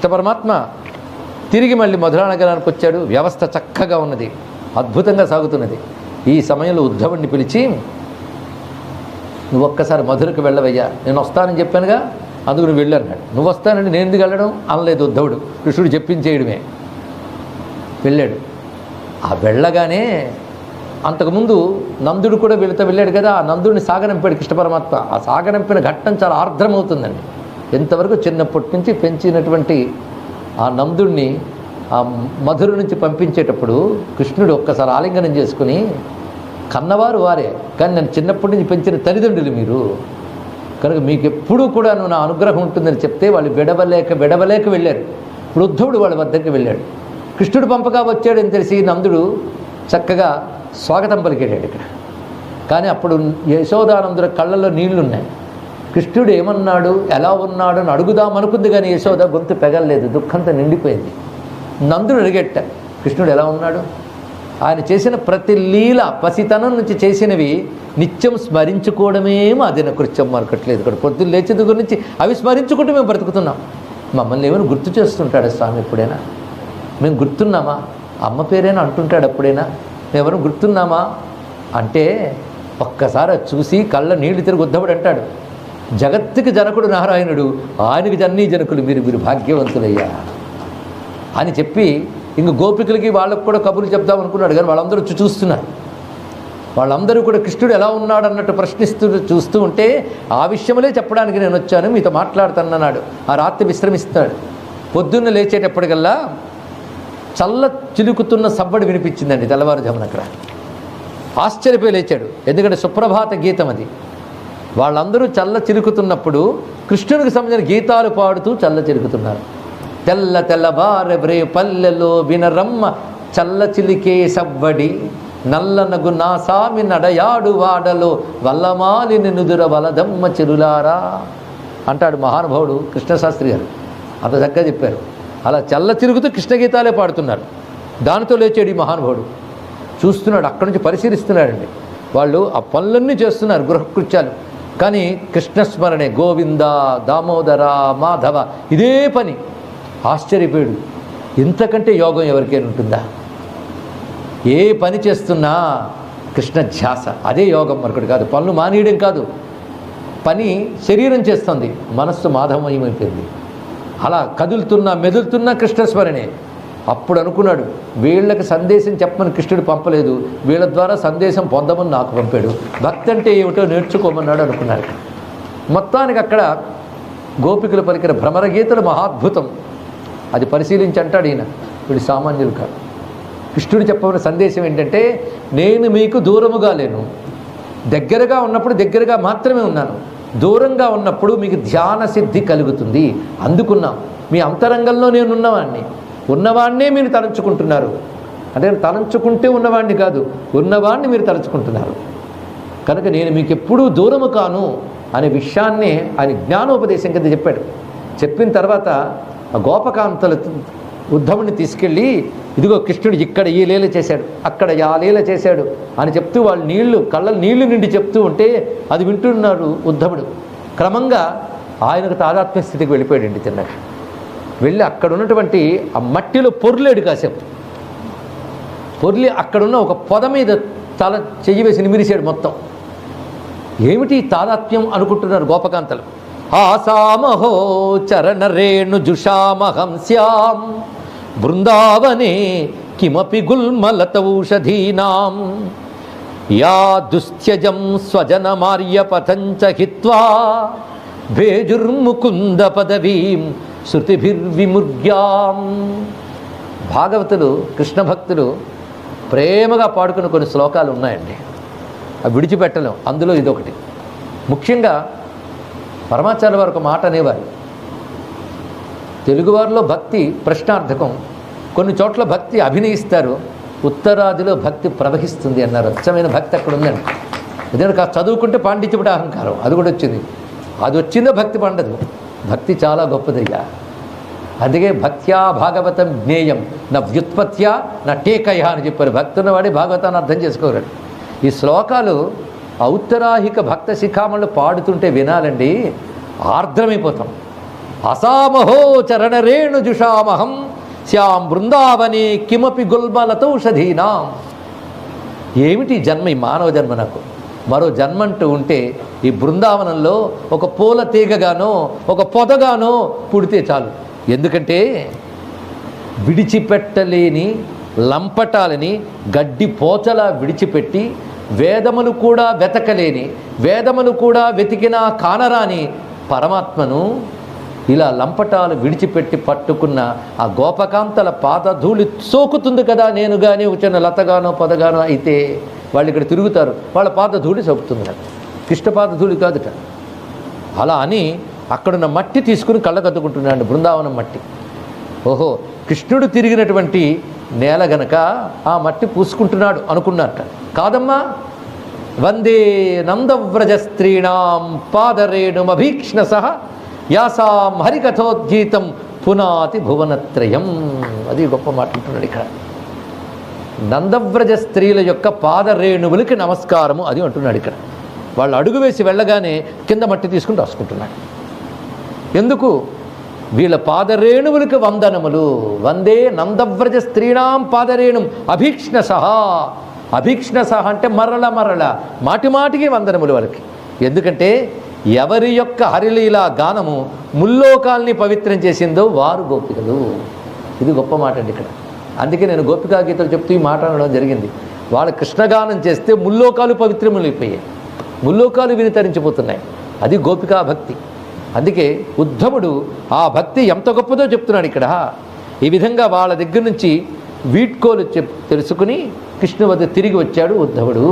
కృష్ణ పరమాత్మ తిరిగి మళ్ళీ మధురా నగరానికి వచ్చాడు. వ్యవస్థ చక్కగా ఉన్నది, అద్భుతంగా సాగుతున్నది. ఈ సమయంలో ఉద్ధవుడిని పిలిచి, నువ్వు ఒక్కసారి మధురకు వెళ్ళవయ్యా, నేను వస్తానని చెప్పానుగా, అందుకు నువ్వు వెళ్ళు అన్నాడు. నువ్వు వస్తానండి నేను ఎందుకు వెళ్ళడం అనలేదు ఉద్ధవుడు, కృష్ణుడు చెప్పించేయడమే. వెళ్ళాడు. ఆ వెళ్ళగానే అంతకుముందు నందుడు కూడా వీళ్ళతో వెళ్ళాడు కదా, ఆ నందుడిని సాగనంపాడు కృష్ణ పరమాత్మ. ఆ సాగనంపిన ఘట్టం చాలా ఆర్ద్రమవుతుందండి. ఎంతవరకు చిన్నప్పటి నుంచి పెంచినటువంటి ఆ నందుడిని ఆ మధుర నుంచి పంపించేటప్పుడు కృష్ణుడు ఒక్కసారి ఆలింగనం చేసుకుని, కన్నవారు వారే కానీ నేను చిన్నప్పటి నుంచి పెంచిన తల్లిదండ్రులు మీరు, కనుక మీకు ఎప్పుడూ కూడా నా అనుగ్రహం ఉంటుందని చెప్తే వాళ్ళు విడవలేక వెళ్ళారు. ఇప్పుడు ఉద్ధవుడు వాళ్ళ వద్దకు వెళ్ళాడు. కృష్ణుడు పంపగా వచ్చాడని తెలిసి నందుడు చక్కగా స్వాగతం పలికాడు ఇక్కడ. కానీ అప్పుడు యశోదానందుల కళ్ళల్లో నీళ్లున్నాయి. కృష్ణుడు ఏమన్నాడు, ఎలా ఉన్నాడు అని అడుగుదామనుకుంది, కానీ యశోద గొంతు పెగలలేదు, దుఃఖంతో నిండిపోయింది. నందుడు అడిగట్ట, కృష్ణుడు ఎలా ఉన్నాడు? ఆయన చేసిన ప్రతి లీల, పసితనం నుంచి చేసినవి నిత్యం స్మరించుకోవడమే మా దినకృత్యం మరొకట్లేదు. ఇక్కడ పొద్దున్న లేచేది గురించి అవి స్మరించుకుంటూ మేము బ్రతుకుతున్నాం. మమ్మల్ని ఏమైనా గుర్తు చేస్తుంటాడు స్వామి ఎప్పుడైనా? మేము గుర్తున్నామా? అమ్మ పేరైనా అంటుంటాడు ఎప్పుడైనా? మేమెవరు గుర్తున్నామా అంటే ఒక్కసారి చూసి కళ్ళ నీళ్లు తిరిగి ఉద్ధవుడు అంటాడు, జగత్తుకి జనకుడు నారాయణుడు, ఆయనకి జన్నీ జనకులు, మీరు భాగ్యవంతులయ్యా అని చెప్పి ఇంక గోపికలకి వాళ్ళకు కూడా కబుర్లు చెప్దాం అనుకున్నాడు. కానీ వాళ్ళందరూ చూస్తున్నారు. వాళ్ళందరూ కూడా కృష్ణుడు ఎలా ఉన్నాడు అన్నట్టు చూస్తూ ఉంటే ఆ విషయములే చెప్పడానికి నేను వచ్చాను, మీతో మాట్లాడుతానన్నాడు. ఆ రాత్రి విశ్రమిస్తాడు. పొద్దున్న లేచేటప్పటికల్లా చల్ల చిలుకుతున్న సవ్వడి వినిపించిందండి తెల్లవారుజామున. అక్కడ ఆశ్చర్యపోయి లేచాడు, ఎందుకంటే సుప్రభాత గీతం అది. వాళ్ళందరూ చల్ల చిలుకుతున్నప్పుడు కృష్ణుడికి సంబంధించిన గీతాలు పాడుతూ చల్ల చిలుకుతున్నారు. తెల్లబారెబ్రే పల్లెలో వినరమ్మ చల్ల చిలికే సవ్వడి, నల్లనగు నా సామి నడయాడు వాడలో వల్లమాలిని నుదుర వలదమ్మ చెరులారా అంటాడు మహానుభావుడు కృష్ణశాస్త్రి గారు. అంత చక్కగా చెప్పారు. అలా చల్ల తిరుగుతూ కృష్ణ గీతాలే పాడుతున్నారు. దానితో లేచాడు ఈ మహానుభావుడు. చూస్తున్నాడు, అక్కడి నుంచి పరిశీలిస్తున్నాడండి. వాళ్ళు ఆ పనులన్నీ చేస్తున్నారు, గృహకృత్యాలు, కానీ కృష్ణస్మరణే, గోవింద దామోదర మాధవ, ఇదే పని. ఆశ్చర్యపోయాడు, ఇంతకంటే యోగం ఎవరికైనా ఉంటుందా? ఏ పని చేస్తున్నా కృష్ణ ధ్యాస, అదే యోగం, మరొకటి కాదు. పనులు మానేయడం కాదు, పని శరీరం చేస్తుంది, మనస్సు మాధవమయమైపోయింది. అలా కదులుతున్నా మెదులుతున్నా కృష్ణస్మరణే. అప్పుడు అనుకున్నాడు, వీళ్ళకి సందేశం చెప్పమని కృష్ణుడు పంపలేదు, వీళ్ళ ద్వారా సందేశం పొందమని నాకు పంపాడు, భక్తి అంటే ఏమిటో నేర్చుకోమన్నాడు అనుకున్నాడు. మొత్తానికి అక్కడ గోపికలు పలికిన భ్రమర గీతలు మహాద్భుతం. అది పరిశీలించి అంటాడు ఈయన, వీడు సామాన్యులు కాదు. కృష్ణుడు చెప్పబడిన సందేశం ఏంటంటే, నేను మీకు దూరముగా లేను, దగ్గరగా ఉన్నప్పుడు దగ్గరగా మాత్రమే ఉన్నాను, దూరంగా ఉన్నప్పుడు మీకు ధ్యాన సిద్ధి కలుగుతుంది. అందుకున్నాం, మీ అంతరంగంలో నేను ఉన్నవాడినే మీరు తలంచుకుంటున్నారు. అంటే తలంచుకుంటే ఉన్నవాడిని కాదు, ఉన్నవాడిని మీరు తలంచుకుంటున్నారు. కనుక నేను మీకు ఎప్పుడూ దూరము కాను అనే విషయాన్ని ఆయన జ్ఞానోపదేశం కింద చెప్పాడు. చెప్పిన తర్వాత ఆ గోపకాంతలు ఉద్ధవుడిని తీసుకెళ్ళి, ఇదిగో కృష్ణుడు ఇక్కడ ఈ లీల చేశాడు, అక్కడ ఆ లీల చేశాడు అని చెప్తూ వాళ్ళు కళ్ళ నీళ్లు నిండి చెప్తూ ఉంటే అది వింటున్నాడు ఉద్ధవుడు. క్రమంగా ఆయనకు తాదాత్మ్య స్థితికి వెళ్ళిపోయాడండి. తిన్నగా వెళ్ళి అక్కడ ఉన్నటువంటి ఆ మట్టిలో పొర్లేడు కాసేపు. పొర్లి అక్కడున్న ఒక పొద మీద తల చెయ్యి వేసి నిమిరిశాడు మొత్తం. ఏమిటి తాదాత్మ్యం అనుకుంటున్నారు గోపకాంతలు. ఆసామహో చరణ రేణు జుషామహంస్యాం బృందావనే కిమపి గుల్మలతౌషధీనాం యా దుస్థ్యజం స్వజనమార్యపథంచ హిత్వా భేజుర్ముకుంద పదవీం శృతిభిర్విముర్గ్యాం. భాగవతులు కృష్ణ భక్తులు ప్రేమగా పాడుకున్న కొన్ని శ్లోకాలు ఉన్నాయండి, అవి విడిచిపెట్టలేం. అందులో ఇదొకటి. ముఖ్యంగా పరమాచార్య వారు ఒక మాట అనేవారు, తెలుగువారిలో భక్తి ప్రశ్నార్థకం, కొన్ని చోట్ల భక్తి అభినయిస్తారు, ఉత్తరాదిలో భక్తి ప్రవహిస్తుంది అన్నారు. అచ్చమైన భక్తి అక్కడ ఉందండి. ఎందుకంటే కాస్త చదువుకుంటే పాండిత్యపడి అహంకారం అది కూడా వచ్చింది. అది వచ్చిందో భక్తి పండదు. భక్తి చాలా గొప్పదయ్యా. అందుకే భక్త్యా భాగవతం జ్ఞేయం నా వ్యుత్పత్త్యా నా టేకయ అని చెప్పారు. భక్తి ఉన్నవాడే భాగవతాన్ని అర్థం చేసుకోగలడు. ఈ శ్లోకాలు ఔత్తరాహిక భక్త శిఖామణులు పాడుతుంటే వినాలండి, ఆర్ద్రమైపోతాం. అసామహో చరణరేణు జుషామహం శ్యాం బృందావనే కిమపి గుల్మలతౌషధీనాం. ఏమిటి జన్మ, ఈ మానవ జన్మ? నాకు మరో జన్మ అంటూ ఉంటే ఈ బృందావనంలో ఒక పూల తీగగానో ఒక పొదగానో పుడితే చాలు. ఎందుకంటే విడిచిపెట్టలేని లంపటాలని గడ్డి పోచలా విడిచిపెట్టి, వేదములు కూడా వెతకలేని, వేదములు కూడా వెతికినా కానరాని పరమాత్మను ఇలా లంపటాలు విడిచిపెట్టి పట్టుకున్న ఆ గోపకాంతల పాదధూళి సోకుతుంది కదా. నేను కానీ ఒక చిన్న లతగానో పొదగానో అయితే వాళ్ళు ఇక్కడ తిరుగుతారు, వాళ్ళ పాదధూళి సోకుతుంది కదా, కృష్ణపాదధూళి కాదుట. అలా అని అక్కడున్న మట్టి తీసుకుని కళ్ళకద్దుకుంటున్నాడు, బృందావనం మట్టి. ఓహో, కృష్ణుడు తిరిగినటువంటి నేల గనక ఆ మట్టి పూసుకుంటున్నాడు అనుకున్నట్ట. కాదమ్మా, వందే నందవ్రజ స్త్రీణాం పాదరేణుమభీక్ష్ణసః యాసాం హరికథోద్గీతం పునాతి భువనత్రయం. అది గొప్ప మాట అంటున్నాడు ఇక్కడ. నందవ్రజ స్త్రీల యొక్క పాదరేణువులకి నమస్కారము అది అంటున్నాడు ఇక్కడ. వాళ్ళు అడుగు వేసి వెళ్ళగానే కింద మట్టి తీసుకుని రాసుకుంటున్నాడు. ఎందుకు? వీళ్ళ పాదరేణువులకి వందనములు. వందే నందవ్రజ స్త్రీణాం పాదరేణుం అభీక్ష్ణసః. అభీక్ష్ణసః అంటే మరల మరల మాటి మాటికి వందనములు వాళ్ళకి. ఎందుకంటే ఎవరి యొక్క హరిలీలా గానము ముల్లోకాల్ని పవిత్రం చేసిందో వారు గోపికలు. ఇది గొప్ప మాట అండి ఇక్కడ. అందుకే నేను గోపికా గీతలు చెప్తూ ఈ మాట అనడం జరిగింది. వాళ్ళ కృష్ణగానం చేస్తే ముల్లోకాలు పవిత్రములైపోయాయి, ముల్లోకాలు వినితరించిపోతున్నాయి. అది గోపికా భక్తి. అందుకే ఉద్ధవుడు ఆ భక్తి ఎంత గొప్పదో చెప్తున్నాడు ఇక్కడ. ఈ విధంగా వాళ్ళ దగ్గర నుంచి వీడ్కోలు తెలుసుకుని కృష్ణ వద్ద తిరిగి వచ్చాడు ఉద్ధవుడు.